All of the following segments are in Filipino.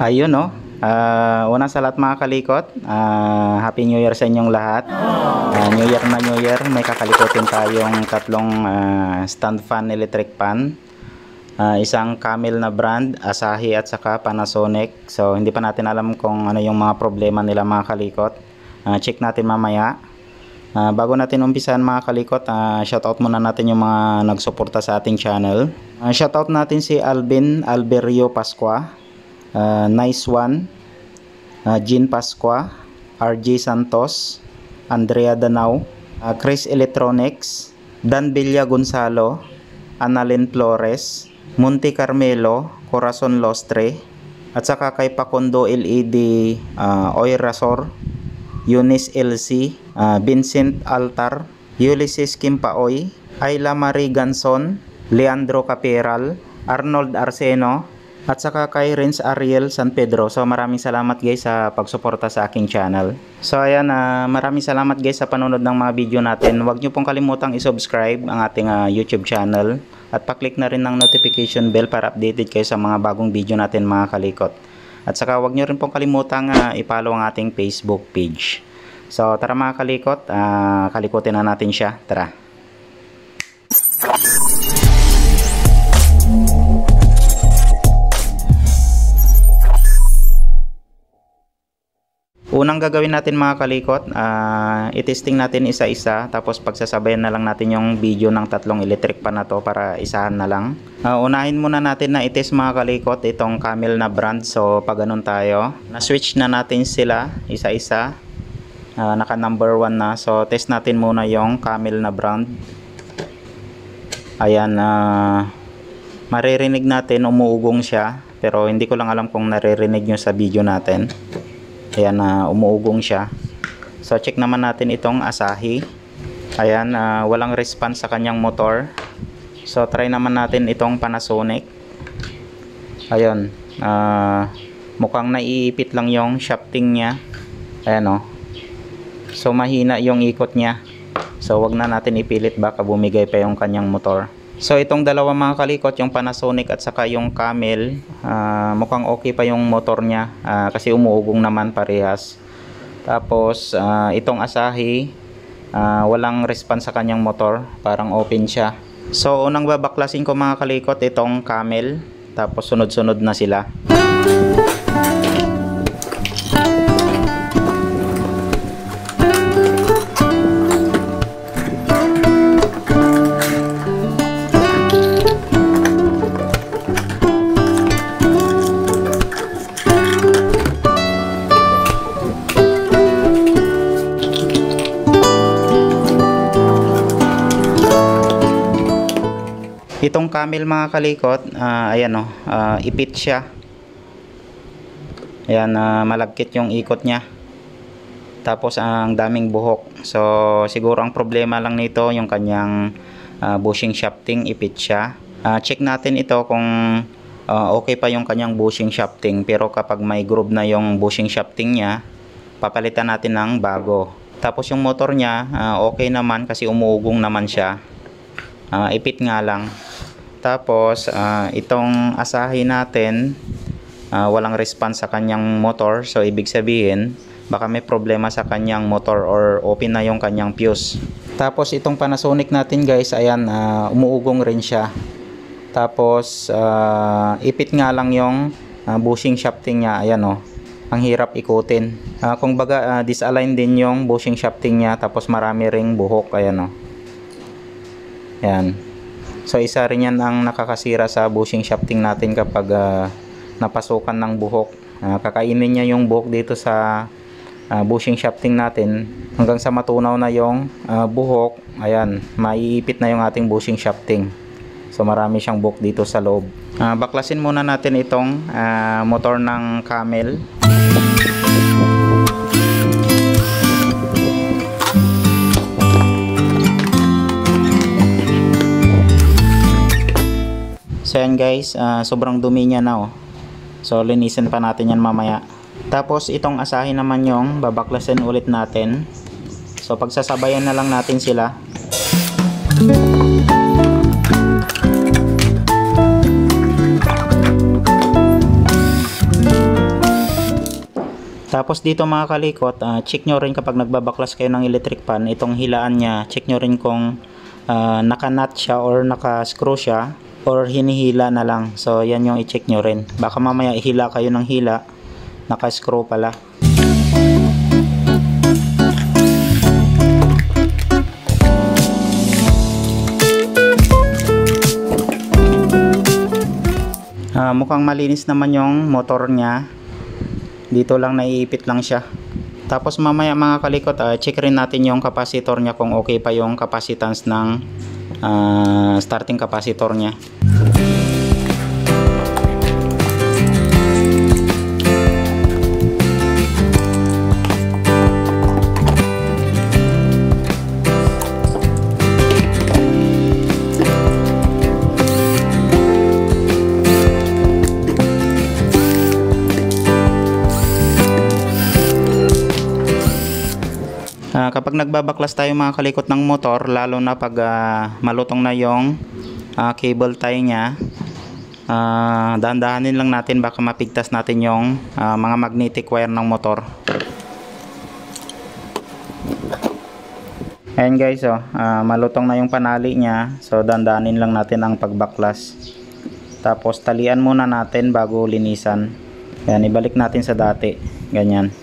Ayun no. Una sa lahat mga kalikot, Happy New Year sa inyong lahat. New Year na New Year, may kakalikotin tayong tatlong stand fan electric pan. Isang Camel na brand, Asahi at saka Panasonic. So hindi pa natin alam kung ano yung mga problema nila mga kalikot. Check natin mamaya. Bago natin umpisahan mga kalikot, shoutout muna natin yung mga nagsuporta sa ating channel. Shoutout natin si Alvin Alberio Pascua, Nice One, Jean Pascua, RJ Santos, Andrea Danao, Chris Electronics, Dan Villa Gonzalo, Annalyn Flores, Monte Carmelo, Corazon Lostre, at saka kay Pacondo LED, Oy Rasor, Eunice LC, Vincent Altar, Ulysses Kimpaoy, Ayla Marie Ganson, Leandro Caperal, Arnold Arseno, at saka kay Renz Ariel San Pedro. So maraming salamat guys sa pagsuporta sa aking channel. So ayan, maraming salamat guys sa panonood ng mga video natin. Huwag nyo pong kalimutang i-subscribe ang ating YouTube channel at pa-click na rin ng notification bell para updated kayo sa mga bagong video natin mga kalikot. At saka huwag nyo rin pong kalimutang i-follow ang ating Facebook page. So tara mga kalikot, kalikotin na natin siya. Tara. Unang gagawin natin mga kalikot, i-testing natin isa-isa, tapos pagsasabayan na lang natin yung video ng tatlong electric pan na to para isahan na lang. Unahin muna natin na i-test mga kalikot itong Camel na brand. So pag ganun tayo, na-switch na natin sila isa-isa, naka number 1 na. So test natin muna yung Camel na brand. Ayan, maririnig natin umuugong siya, pero hindi ko lang alam kung naririnig nyo sa video natin. Ayan, umuugong siya. So check naman natin itong Asahi. Ayan, walang response sa kanyang motor. So try naman natin itong Panasonic. Ayan, mukhang naiipit lang yung shafting niya. Ayan so mahina yung ikot niya. So wag na natin ipilit, baka bumigay pa yung kanyang motor. So itong dalawa mga kalikot, yung Panasonic at saka yung Camel, mukhang okay pa yung motor niya, kasi umuugong naman parehas. Tapos itong Asahi, walang response sa kanyang motor, parang open siya. So unang babaklasin ko mga kalikot itong Camel, tapos sunod-sunod na sila. Itong Camel mga kalikot, ayan ipit siya. Ayan, malagkit yung ikot niya. Tapos ang daming buhok. So siguro ang problema lang nito yung kanyang bushing shafting, ipit siya. Check natin ito kung okay pa yung kanyang bushing shafting. Pero kapag may groove na yung bushing shafting niya, papalitan natin ng bago. Tapos yung motor niya, okay naman kasi umuugong naman siya. Ipit nga lang. Tapos itong Asahi natin, walang response sa kanyang motor. So ibig sabihin baka may problema sa kanyang motor or open na yung kanyang fuse. Tapos itong Panasonic natin guys, ayan, umuugong rin siya. Tapos ipit nga lang yung bushing shafting niya. Ayan ang hirap ikutin. Kung baga disalign din yung bushing shafting niya, tapos marami ring buhok. Ayan Ayan. So isa rin yan ang nakakasira sa bushing shafting natin kapag napasukan ng buhok. Kakainin niya yung buhok dito sa bushing shafting natin hanggang sa matunaw na yung buhok. Ayan, maiipit na yung ating bushing shafting. So marami siyang buhok dito sa loob. Baklasin muna natin itong motor ng Camel. So yan guys, sobrang dumi niya na So linisin pa natin yan mamaya. Tapos itong Asahi naman yung babaklasin ulit natin. So pagsasabayan na lang natin sila. Tapos dito mga kalikot, check nyo rin kapag nagbabaklas kayo ng electric pan, itong hilaan niya, check nyo rin kung naka-nut siya or naka-screw siya or hinihila na lang. So yan yung i-check nyo rin. Baka mamaya ihila kayo ng hila, naka-screw pala. Mukhang malinis naman yung motor niya. Dito lang naiipit lang siya. Tapos mamaya mga kalikot, check rin natin yung capacitor niya kung okay pa yung capacitance ng starting capacitor niya. Kapag nagbabaklas tayo mga kalikot ng motor, lalo na pag malutong na yung cable tie nya, dahan-dahanin lang natin, baka mapigtas natin yung mga magnetic wire ng motor. Ayan guys, malutong na yung panali nya, so dahan-dahanin lang natin ang pagbaklas. Tapos talian muna natin bago linisan. Ayan, ibalik natin sa dati, ganyan.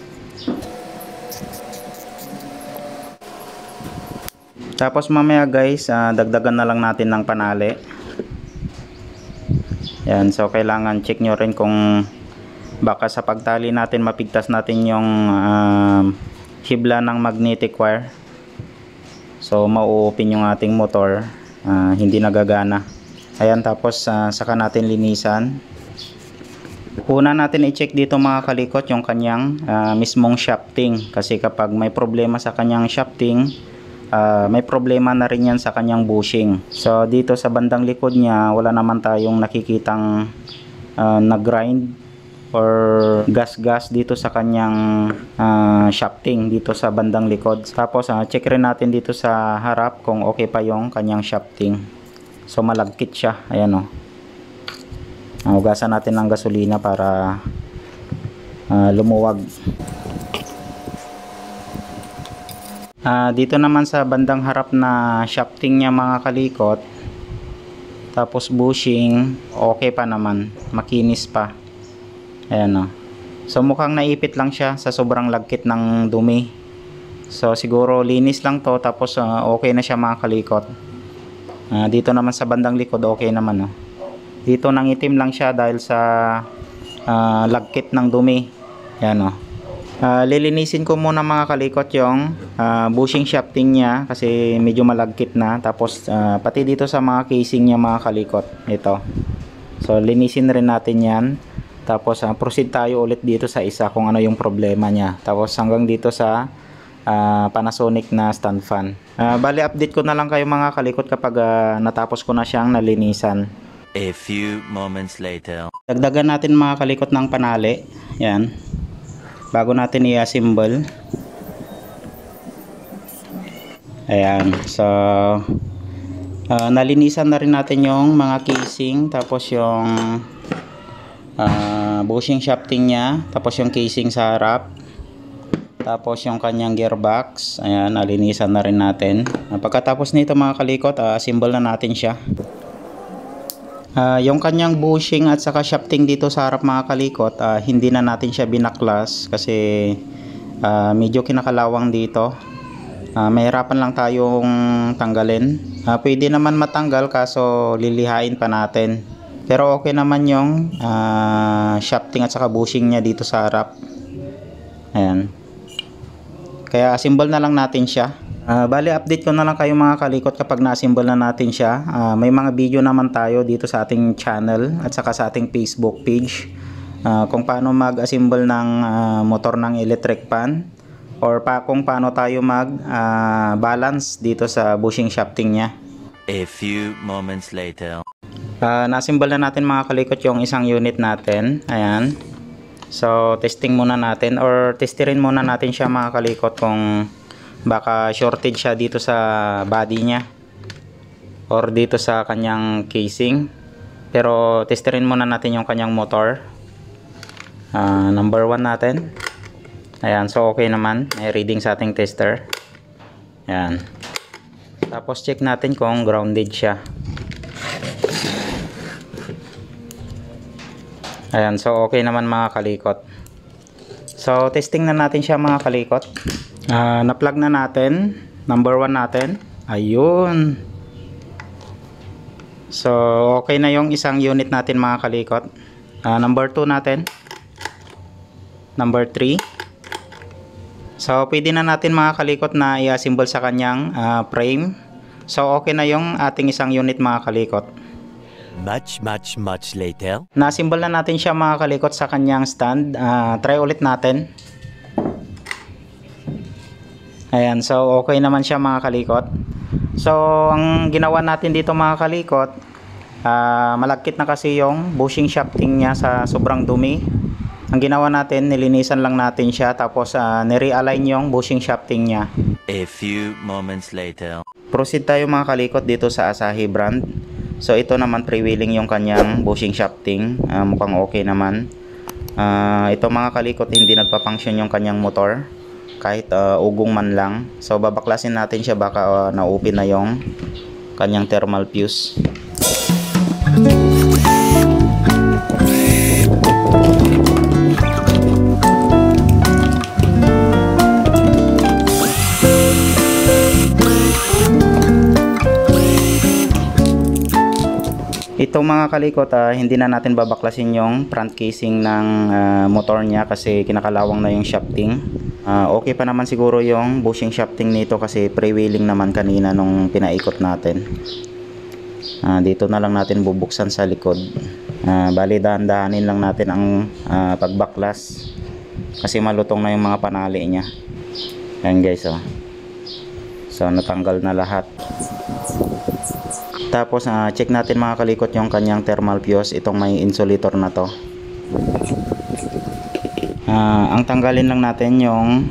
Tapos mamaya guys, dagdagan na lang natin ng panali. Yan, so kailangan check nyo rin kung baka sa pagtali natin mapigtas natin yung hibla ng magnetic wire. So mau-open yung ating motor, hindi nagagana. Ayan, tapos saka natin linisan. Una natin i-check dito mga kalikot yung kanyang mismong shafting, kasi kapag may problema sa kanyang shafting, may problema na rin yan sa kanyang bushing. So dito sa bandang likod niya, wala naman tayong nakikitang nag-grind or gas-gas dito sa kanyang shafting dito sa bandang likod. Tapos check rin natin dito sa harap kung okay pa yung kanyang shafting. So malagkit siya, ayan o. Hugasan natin ng gasolina para lumuwag. Dito naman sa bandang harap na shafting niya mga kalikot, tapos bushing, okay pa naman, makinis pa. Ayan o. So mukhang naipit lang siya sa sobrang lagkit ng dumi. So siguro linis lang to, tapos okay na siya mga kalikot. Dito naman sa bandang likod, okay naman o. Dito nangitim lang siya dahil sa lagkit ng dumi. Ayan o. Lilinisin ko muna mga kalikot yung bushing shafting niya kasi medyo malagkit na. Tapos pati dito sa mga casing niya mga kalikot, ito. So linisin rin natin yan. Tapos proceed tayo ulit dito sa isa kung ano yung problema niya. Tapos hanggang dito sa Panasonic na stand fan. Bali update ko na lang kayo mga kalikot kapag natapos ko na siyang nalinisan. A few moments later. Dagdagan natin mga kalikot ng panali. Yan. Bago natin i-assemble. Ayan. So nalinisan na rin natin yung mga casing, tapos yung bushing shafting nya, tapos yung casing sa harap, tapos yung kanyang gearbox. Ayan, nalinisan na rin natin. Pagkatapos nito mga kalikot, assemble na natin siya. Yung kanyang bushing at saka shafting dito sa harap mga kalikot, hindi na natin siya binaklas kasi medyo kinakalawang dito. Mahirapan lang tayong tanggalin. Pwede naman matanggal kaso lilihain pa natin. Pero okay naman yung shafting at saka bushing niya dito sa harap. Ayan. Kaya assemble na lang natin siya. Bali update ko na lang kayo mga kalikot kapag na-assemble na natin siya. May mga video naman tayo dito sa ating channel at saka sa ating Facebook page kung paano mag-assemble ng motor ng electric pan, or kung paano tayo mag-balance dito sa bushing shafting niya. A few moments later. Na-assemble na natin mga kalikot yung isang unit natin. Ayan. So testing muna natin, or testirin muna natin siya mga kalikot kung baka shortage siya dito sa body niya or dito sa kanyang casing. Pero testirin muna natin yung kanyang motor. Number 1 natin. Ayan, so okay naman. May reading sa ating tester. Ayan. Tapos check natin kung grounded siya. Ayan, so okay naman mga kalikot. So testing na natin siya mga kalikot. Na-plug na natin. Number 1 natin. Ayun. So okay na yung isang unit natin mga kalikot. Number 2 natin. Number 3. So pwede na natin mga kalikot na i-assemble sa kanyang frame. So okay na yung ating isang unit mga kalikot. Much later. Na-assemble na natin siya mga kalikot sa kanyang stand. Try ulit natin. Ayan, so okay naman siya mga kalikot. So ang ginawa natin dito mga kalikot, malagkit na kasi yung bushing shafting niya sa sobrang dumi. Ang ginawa natin, nilinisan lang natin siya, tapos nire-align yung bushing shafting niya. A few moments later. Proceed tayo mga kalikot dito sa Asahi brand. So ito naman freewheeling yung kanyang bushing shafting. Mukhang okay naman. Ito mga kalikot, hindi nagpa-function yung kanyang motor kahit ugong man lang. So babaklasin natin siya, baka na-open na yung kanyang thermal fuse. Ito mga kalikot, hindi na natin babaklasin yung front casing ng motor niya kasi kinakalawang na yung shafting. Okay pa naman siguro yung bushing shafting nito kasi freewheeling naman kanina nung pinaikot natin. Dito na lang natin bubuksan sa likod. Bali dahan-dahanin lang natin ang pagbaklas kasi malutong na yung mga panali niya. Ayan guys, oh. So natanggal na lahat. Tapos check natin mga kalikot yung kanyang thermal fuse, itong may insulator na to. Ang tanggalin lang natin yung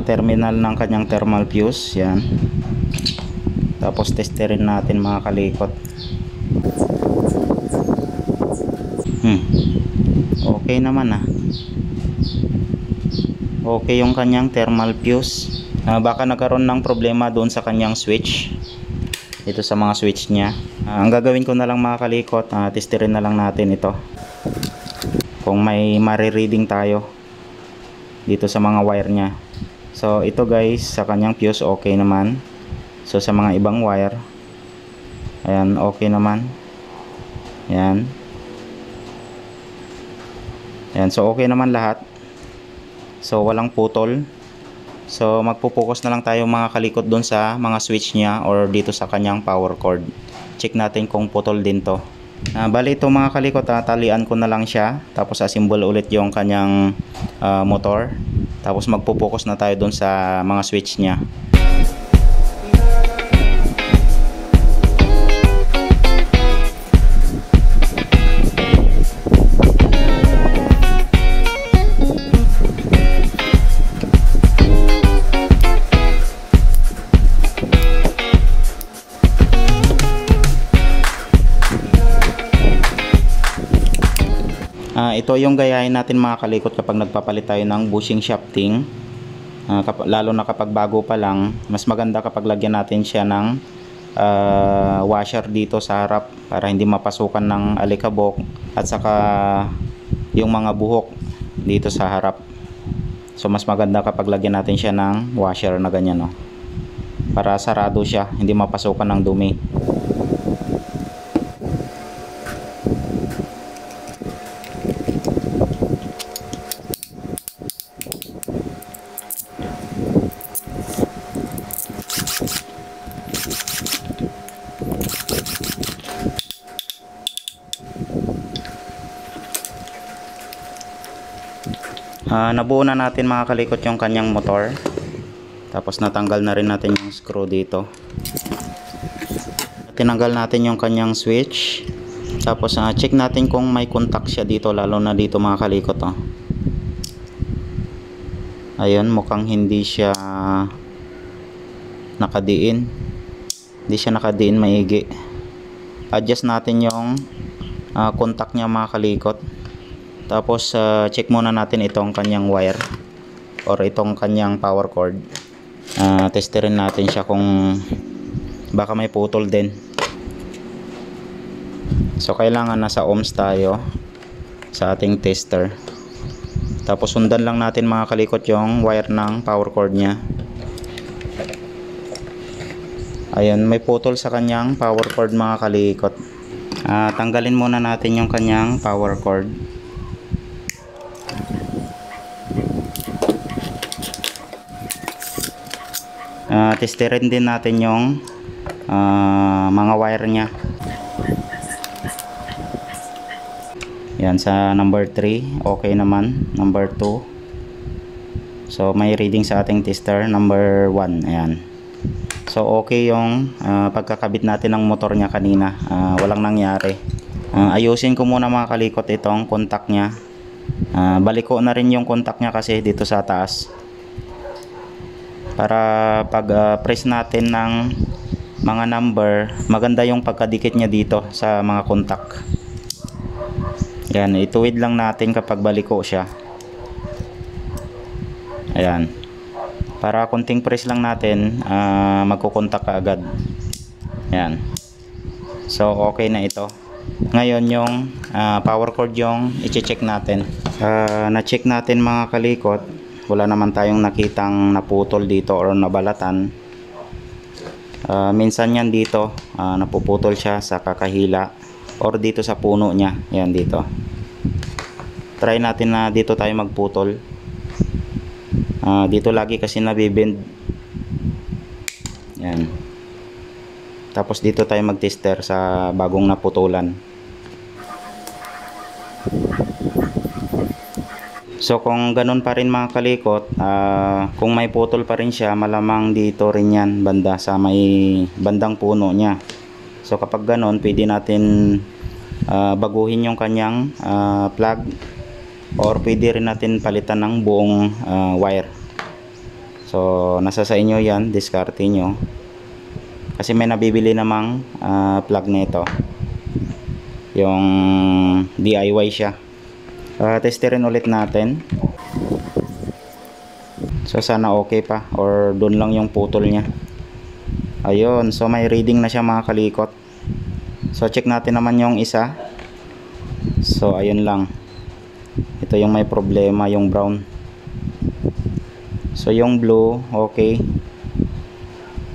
terminal ng kanyang thermal fuse, yan. Tapos testerin natin mga kalikot. Okay naman okay yung kanyang thermal fuse. Baka nagkaroon ng problema doon sa kanyang switch, ito sa mga switch niya. Ang gagawin ko na lang mga kalikot, testerin na lang natin ito kung may mare-reading tayo dito sa mga wire niya. So ito guys, sa kanyang fuse okay naman. So sa mga ibang wire, ayan, okay naman. Ayan. Ayan, so okay naman lahat. So walang putol. So magpo-focus na lang tayo mga kalikot doon sa mga switch niya or dito sa kanyang power cord. Check natin kung putol din to. Bali ito mga kalikot, talian ko na lang siya. Tapos assemble ulit yung kanyang motor. Tapos magpo-focus na tayo doon sa mga switch niya. Ito yung gayahin natin mga kalikot kapag nagpapalit tayo ng bushing shafting. Lalo na kapag bago pa lang, mas maganda kapag lagyan natin siya ng washer dito sa harap para hindi mapasukan ng alikabok at saka yung mga buhok dito sa harap. So mas maganda kapag lagyan natin siya ng washer na ganyan, no? Para sarado siya, hindi mapasukan ng dumi. Nabuo na natin mga kalikot yung kanyang motor. Tapos natanggal na rin natin yung screw dito. Tinanggal natin yung kanyang switch. Tapos check natin kung may contact siya dito, lalo na dito mga kalikot, oh. Ayun, mukhang hindi siya nakadiin. Hindi siya nakadiin maigi. Adjust natin yung contact niya mga kalikot. Tapos check muna natin itong kanyang wire. or itong kanyang power cord. Testerin natin siya kung baka may putol din. So kailangan nasa ohms tayo sa ating tester. Tapos sundan lang natin mga kalikot yung wire ng power cord nya. Ayun, may putol sa kanyang power cord mga kalikot. Tanggalin muna natin yung kanyang power cord. Testerin din natin yung mga wire nya. Yan, sa number 3 okay naman. Number 2, so may reading sa ating tester. Number 1, ayan. So okay yung pagkakabit natin ng motor nya kanina. Walang nangyari. Ayusin ko muna mga kalikot itong contact nya. Baliko na rin yung contact nya kasi dito sa taas, para pag press natin ng mga number, maganda yung pagkadikit nya dito sa mga contact. Yan, ituwid lang natin kapag baliko siya. Ayan, para konting press lang natin, magkukontak ka agad. Ayan, so okay na ito. Ngayon yung power cord yung i-check natin. Na-check natin mga kalikot, wala naman tayong nakitang naputol dito or nabalatan. Minsan yan dito napuputol siya sa kakahila or dito sa puno nya. Yan dito. Try natin na dito tayo magputol. Dito lagi kasi nabibend. Yan. Tapos dito tayo mag-tester sa bagong naputulan. So kung ganun pa rin mga kalikot, kung may putol pa rin siya, malamang dito rin yan, banda sa may bandang puno nya. So kapag ganun, pwede natin baguhin yung kanyang plug, or pwede rin natin palitan ng buong wire. So nasa sa inyo yan, diskarte nyo. Kasi may nabibili namang plug nito, yung DIY siya. Testerin ulit natin. So sana okay pa, or doon lang yung putol nya. Ayun, so may reading na siya mga kalikot. So check natin naman yung isa. So ayun lang, ito yung may problema, yung brown. So yung blue okay.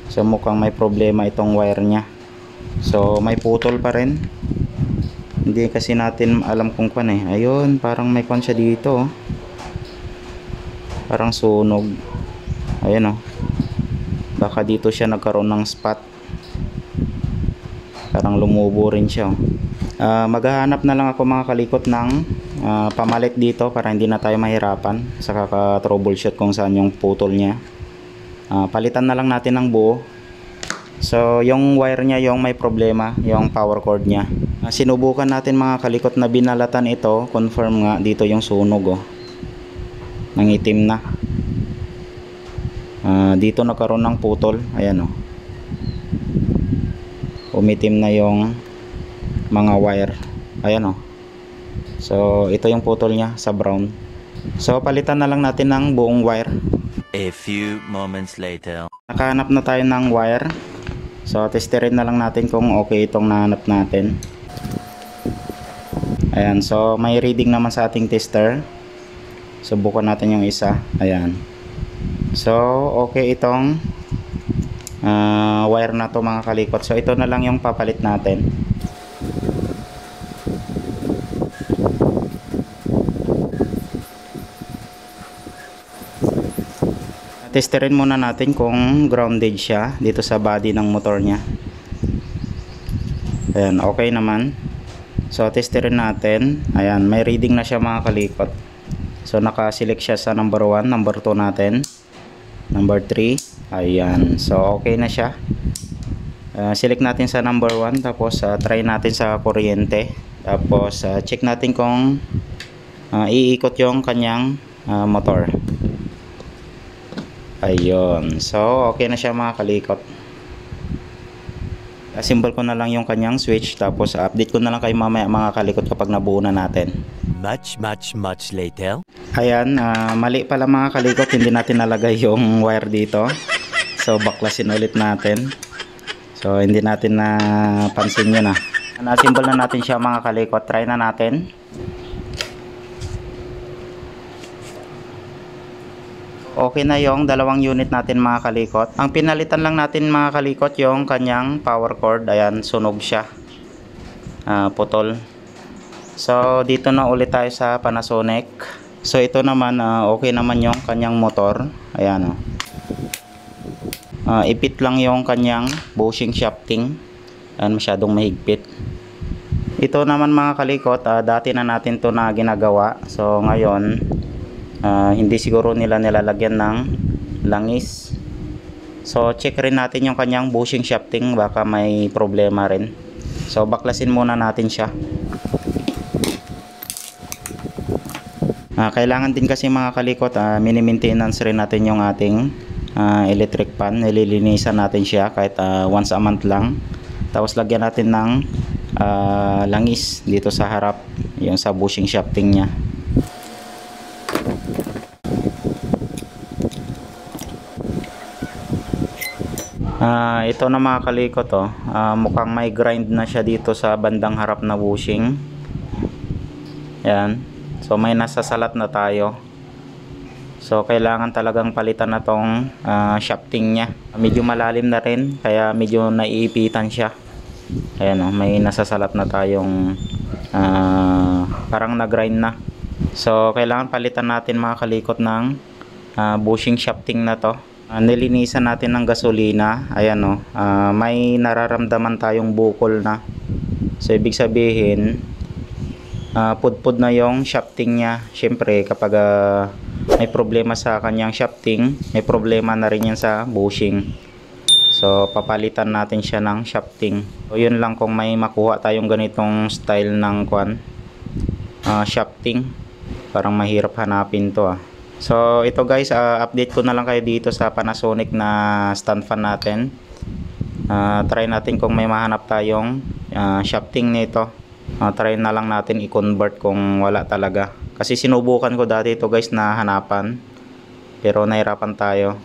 So mukhang may problema itong wire nya. So may putol pa rin. Hindi kasi natin alam kung kwan eh. Ayun, parang may kwan siya dito. Parang sunog. Ayun oh. Baka dito siya nagkaroon ng spot. Parang lumubo rin siya oh. Maghahanap na lang ako mga kalikot ng pamalit dito para hindi na tayo mahirapan sa kaka-troubleshoot kung saan yung putol nya. Palitan na lang natin ng buo. So yung wire nya yung may problema, yung power cord nya. Sinubukan natin mga kalikot na binalatan ito, confirm nga dito yung sunog oh. Nangitim na. Dito nagkaroon ng putol, ayan oh. Umitim na yung mga wire. Ayan oh. So ito yung putol nya sa brown. So palitan na lang natin ng buong wire. A few moments later. Nakahanap na tayo ng wire. So testerin na lang natin kung okay itong nahanap natin. Ayan, so may reading naman sa ating tester. Subukan natin yung isa. Ayan. So okay itong wire na to mga kalikot. So ito na lang yung papalit natin. Testerin muna natin kung grounded siya dito sa body ng motor nya. Ayan, okay naman. So testerin natin. Ayan, may reading na siya mga kalikot. So naka-select siya sa number 1, number 2 natin, number 3. Ayan, so okay na siya. Select natin sa number 1, tapos try natin sa kuryente. Tapos check natin kung iikot yung kanyang motor. Ayun, so okay na siya mga kalikot. Symbol ko na lang yung kanyang switch, tapos update ko na lang kayo mamaya mga kalikot kapag nabuo na natin. Much later. Ayan, mali pala mga kalikot, hindi natin nalagay yung wire dito. So baklasin ulit natin. So hindi natin napansin yun Nasimbol na natin siya mga kalikot. Try na natin. Okay na yung dalawang unit natin mga kalikot. Ang pinalitan lang natin mga kalikot yung kanyang power cord. Ayan, sunog siya. Putol. So dito na ulit tayo sa Panasonic. So ito naman okay naman yung kanyang motor. Ayan ipit lang yung kanyang bushing shafting. Ayan, masyadong mahigpit. Ito naman mga kalikot, dati na natin to na ginagawa. So ngayon hindi siguro nila nilalagyan ng langis. So check rin natin yung kanyang bushing shafting, baka may problema rin. So baklasin muna natin siya. Kailangan din kasi mga kalikot, mini-maintenance rin natin yung ating electric pan. Nililinisan natin siya kahit once a month lang. Tapos lagyan natin ng langis dito sa harap, yung sa bushing shafting nya. Ito na mga kalikot mukhang may grind na siya dito sa bandang harap na bushing. Yan. So may nasasalat na tayo. So kailangan talagang palitan na tong shafting nya. Medyo malalim na rin, kaya medyo naiipitan siya. Ayan may nasasalat na tayong parang na-grind na. So kailangan palitan natin mga kalikot ng bushing shafting na to. Nilinisan natin ng gasolina. Ayan may nararamdaman tayong bukol na. So ibig sabihin pudpud na yung shafting nya. Syempre kapag may problema sa kanyang shafting, may problema na rin yan sa bushing. So papalitan natin siya ng shafting. So yun lang kung may makuha tayong ganitong style ng shafting. Parang mahirap hanapin to So ito guys, update ko na lang kayo dito sa Panasonic na stand fan natin. Try natin kung may mahanap tayong shafting nito. Try na lang natin i-convert kung wala talaga. Kasi sinubukan ko dati ito guys na hanapan, pero nahirapan tayo.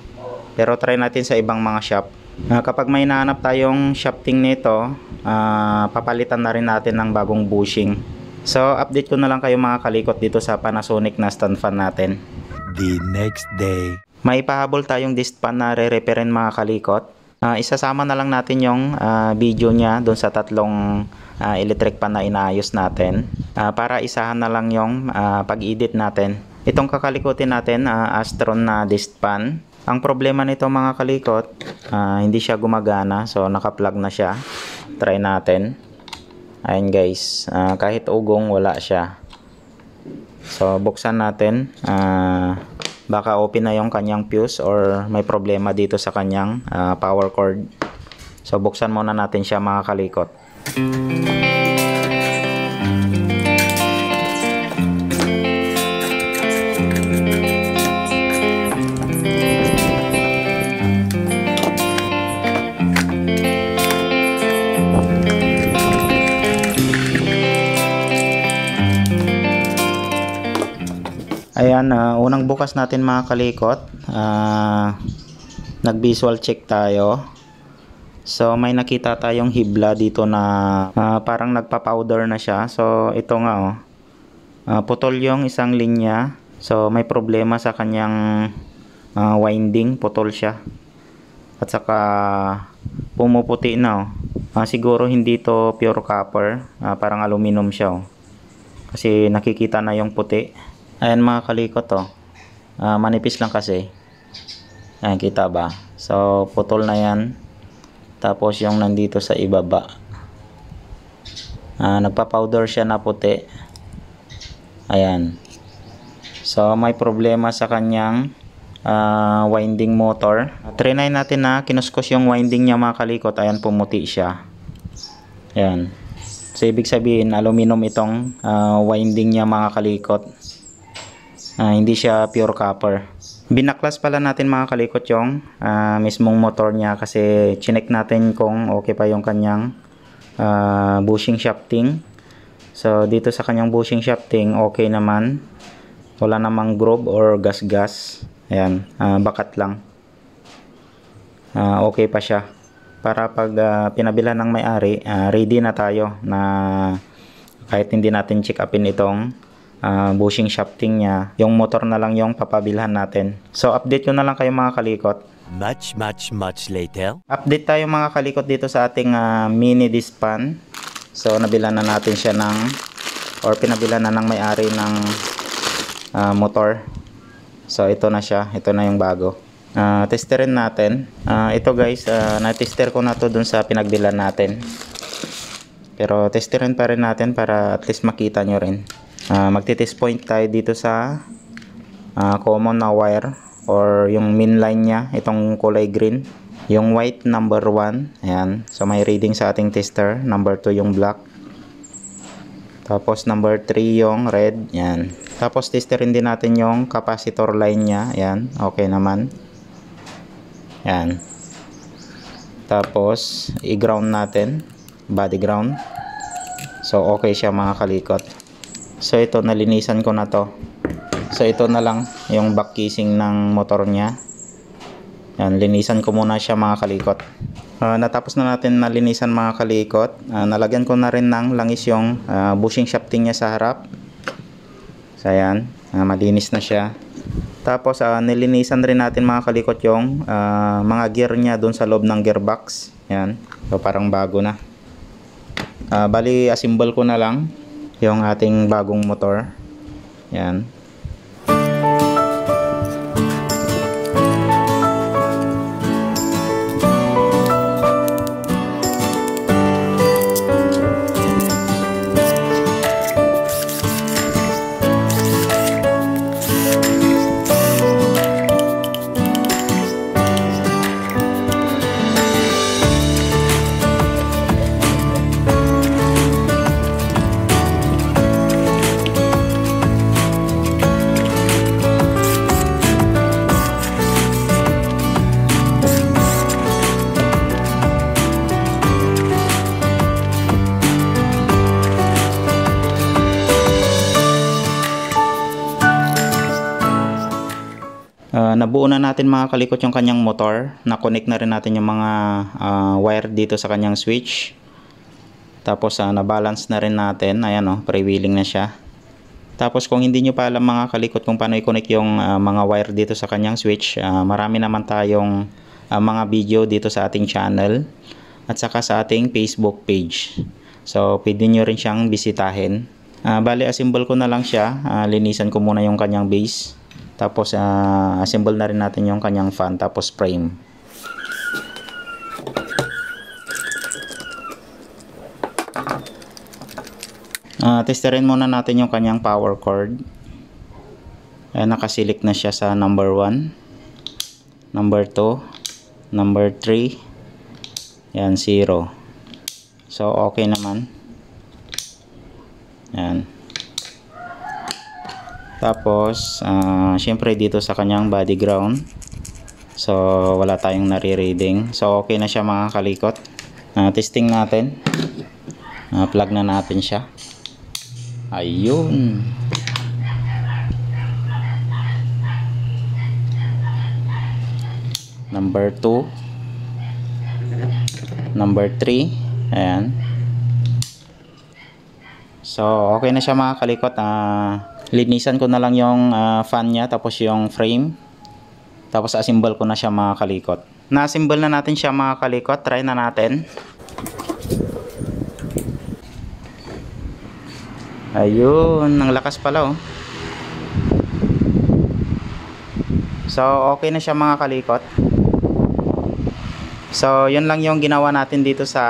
Pero try natin sa ibang mga shop. Kapag may nahanap tayong shafting nito, papalitan na rin natin ng bagong bushing. So update ko na lang kayo mga kalikot dito sa Panasonic na stand fan natin. The next day. May pahabol tayong disc pan na re-reparin mga kalikot. Isasama na lang natin yung video nya doon sa tatlong electric pan na inaayos natin, para isahan na lang yung pag-edit natin. Itong kakalikutin natin, Astron na disc pan. Ang problema nito mga kalikot, hindi siya gumagana. So naka-plug na siya. Try natin. Ayan guys, kahit ugong wala siya. So buksan natin, baka open na yung kanyang fuse or may problema dito sa kanyang power cord. So buksan muna natin siya mga kalikot. Ayan, unang bukas natin mga kalikot, nag visual check tayo. So may nakita tayong hibla dito na parang nagpa-powder na siya. So ito nga putol yung isang linya. So may problema sa kanyang winding, putol siya. At saka pumuputi na siguro hindi to pure copper, parang aluminum siya kasi nakikita na yung puti. Ayan mga kalikot manipis lang kasi. Ayan, kita ba? So putol na yan. Tapos yung nandito sa ibaba, nagpa-powder siya na puti. Ayan. So may problema sa kanyang winding motor. Trinay natin na kinuskos yung winding niya mga kalikot. Ayan, pumuti siya. Ayan. So ibig sabihin aluminum itong winding niya mga kalikot. Hindi siya pure copper. Binaklas pala natin mga kalikot yung mismong motor niya kasi chinek natin kung okay pa yung kanyang bushing shafting. So dito sa kanyang bushing shafting, okay naman. Wala namang groove or gas-gas. Ayan, bakat lang. Okay pa siya. Para pag pinabilhan ng may-ari, ready na tayo na kahit hindi natin check upin itong bushing shafting niya, yung motor na lang yung papabilhan natin. So update ko na lang kayo mga kalikot. Much later. Update tayo mga kalikot dito sa ating mini disc pan. So nabilhan na natin siya ng, or pinabilhan na ng may-ari ng motor. So ito na siya, ito na yung bago. Testerin natin. Ito guys, na-tester ko na to dun sa pinagbilhan natin. Pero testerin pa rin natin para at least makita nyo rin. Magti-test point tayo dito sa common na wire or yung main line nya, itong kulay green. Yung white number 1, ayan. So may reading sa ating tester. Number 2 yung black. Tapos number 3 yung red, ayan. Tapos testerin din natin yung capacitor line nya, ayan. Okay naman. Ayan. Tapos i-ground natin, body ground. So okay siya mga kalikot. So ito, nalinisan ko na to. So ito na lang yung back casing ng motor nya. Yan, linisan ko muna siya mga kalikot. Natapos na natin nalinisan mga kalikot. Nalagyan ko na rin ng langis yung bushing shafting niya sa harap. So ayan, malinis na siya. Tapos nilinisan rin natin mga kalikot yung mga gear niya dun sa loob ng gearbox. Yan, so parang bago na. Bali assemble ko na lang yung ating bagong motor. Yan. Nabuo na natin mga kalikot yung kanyang motor. Na-connect na rin natin yung mga wire dito sa kanyang switch. Tapos na-balance na rin natin. Ayan pre-wheeling na siya. Tapos kung hindi nyo pa alam mga kalikot kung paano i-connect yung mga wire dito sa kanyang switch, marami naman tayong mga video dito sa ating channel at saka sa ating Facebook page. So pwede nyo rin siyang bisitahin. Bali assemble ko na lang siya. Linisan ko muna yung kanyang base. Tapos assemble na rin natin yung kanyang fan tapos frame. Testerin muna natin yung kanyang power cord. Nakasilik na siya sa number 1, number 2, number 3. Yan, 0. So okay naman. Yan. Tapos syempre dito sa kanyang body ground, so wala tayong nare-reading. So okay na siya mga kalikot. Testing natin. Plug na natin siya. Ayun. Number 2, number 3. Ayan. So okay na siya mga kalikot. Linisan ko na lang yung fan niya tapos yung frame. Tapos assemble ko na siya mga kalikot. Na-assemble na natin siya mga kalikot. Try na natin. Ayun, ang lakas pala So okay na siya mga kalikot. So yun lang yung ginawa natin dito sa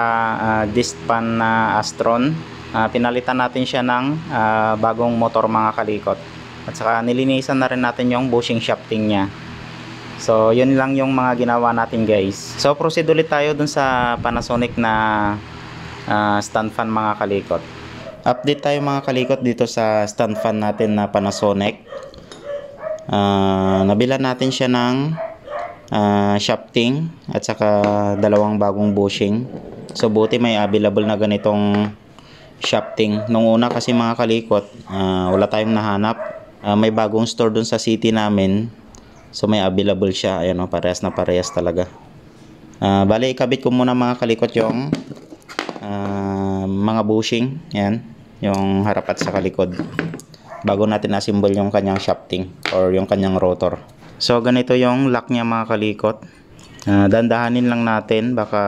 disc pan na Astron. Pinalitan natin siya ng bagong motor mga kalikot. At saka nilinisan na rin natin yung bushing shafting niya. So yun lang yung mga ginawa natin guys. So proceed ulit tayo dun sa Panasonic na stand fan mga kalikot. Update tayo mga kalikot dito sa stand fan natin na Panasonic. Nabilan natin siya ng shafting at saka dalawang bagong bushing. So buti may available na ganitong shafting. Nung una kasi mga kalikot, wala tayong nahanap. May bagong store dun sa city namin. So may available siya. Ayan o, parehas na parehas talaga. Bali, ikabit ko muna mga kalikot yung mga bushing. Yan, yung harap at sa kalikod. Bago natin assemble yung kanyang shafting or yung kanyang rotor. So ganito yung lock niya mga kalikot. Dandahanin lang natin, baka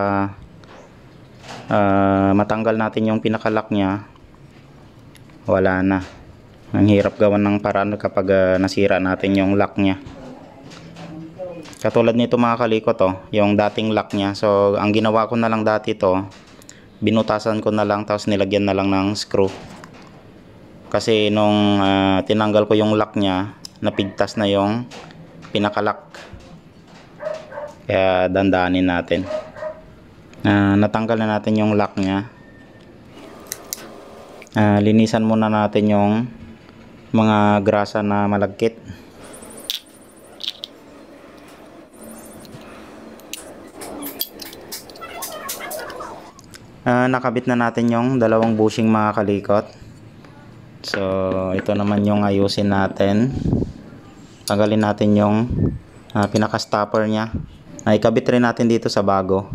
matanggal natin yung pinaka-lock niya. Wala na. Ang hirap gawan ng paraan kapag nasira natin yung lock niya. Katulad nito mga kalikot, yung dating lock niya. So ang ginawa ko na lang dati to, binutasan ko na lang tapos nilagyan na lang ng screw. Kasi nung tinanggal ko yung lock niya, napigtas na yung pinaka-lock. Kaya dandanin natin. Natanggal na natin yung lock niya. Linisan muna natin yung mga grasa na malagkit. Nakabit na natin yung dalawang bushing mga kalikot. So ito naman yung ayusin natin. Tanggalin natin yung pinaka-stopper nya. Ikabit rin natin dito sa bago.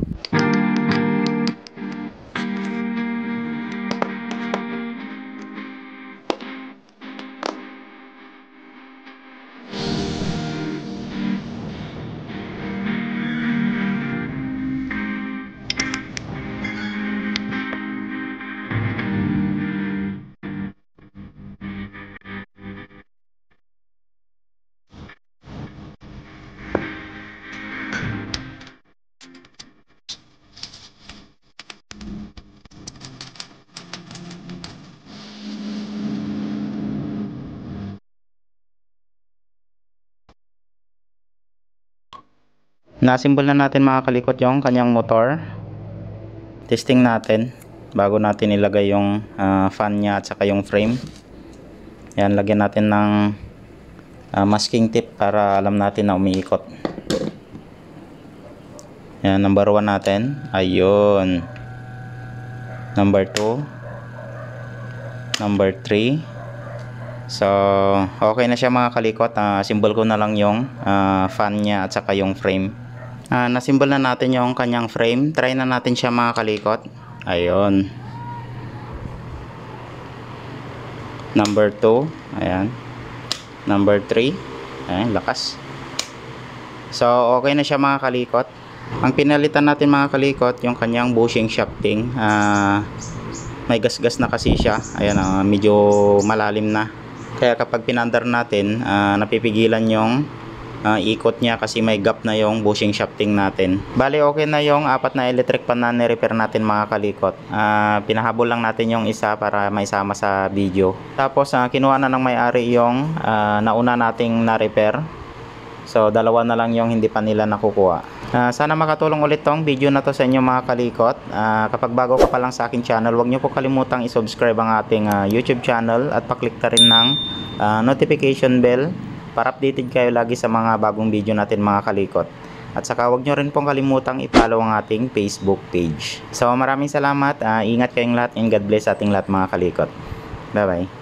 Na-assemble na natin mga kalikot yung kanyang motor. Testing natin bago natin ilagay yung fan nya at saka yung frame. Yan, lagyan natin ng masking tape para alam natin na umiikot. Yan, number 1 natin. Ayun. Number 2. Number 3. So, okay na siya mga kalikot. Symbol ko na lang yung fan nya at saka yung frame. Na-symbol na natin yung kanyang frame. Try na natin siya mga kalikot. Ayun. Number 2. Ayan. Number 3. Ayan, lakas. So, okay na siya mga kalikot. Ang pinalitan natin mga kalikot, yung kanyang bushing shafting. May gasgas na kasi siya. Ayan, medyo malalim na. Kaya kapag pinandar natin, napipigilan yung ikot niya kasi may gap na yung bushing shafting natin. Bali, okay na yung 4 na electric pan na ni-repair natin mga kalikot. Pinahabol lang natin yung isa para may sama sa video. Tapos kinuha na ng may-ari yung nauna nating na-repair. So dalawa na lang yung hindi pa nila nakukuha. Sana makatulong ulit tong video na to sa inyo mga kalikot. Kapag bago ka pa lang sa aking channel, huwag nyo po kalimutang i-subscribe ang ating YouTube channel at paklik na rin ng notification bell para updated kayo lagi sa mga bagong video natin mga kalikot. At saka huwag nyo rin pong kalimutang i-follow ang ating Facebook page. So maraming salamat, ingat kayong lahat and God bless ating lahat mga kalikot. Bye bye.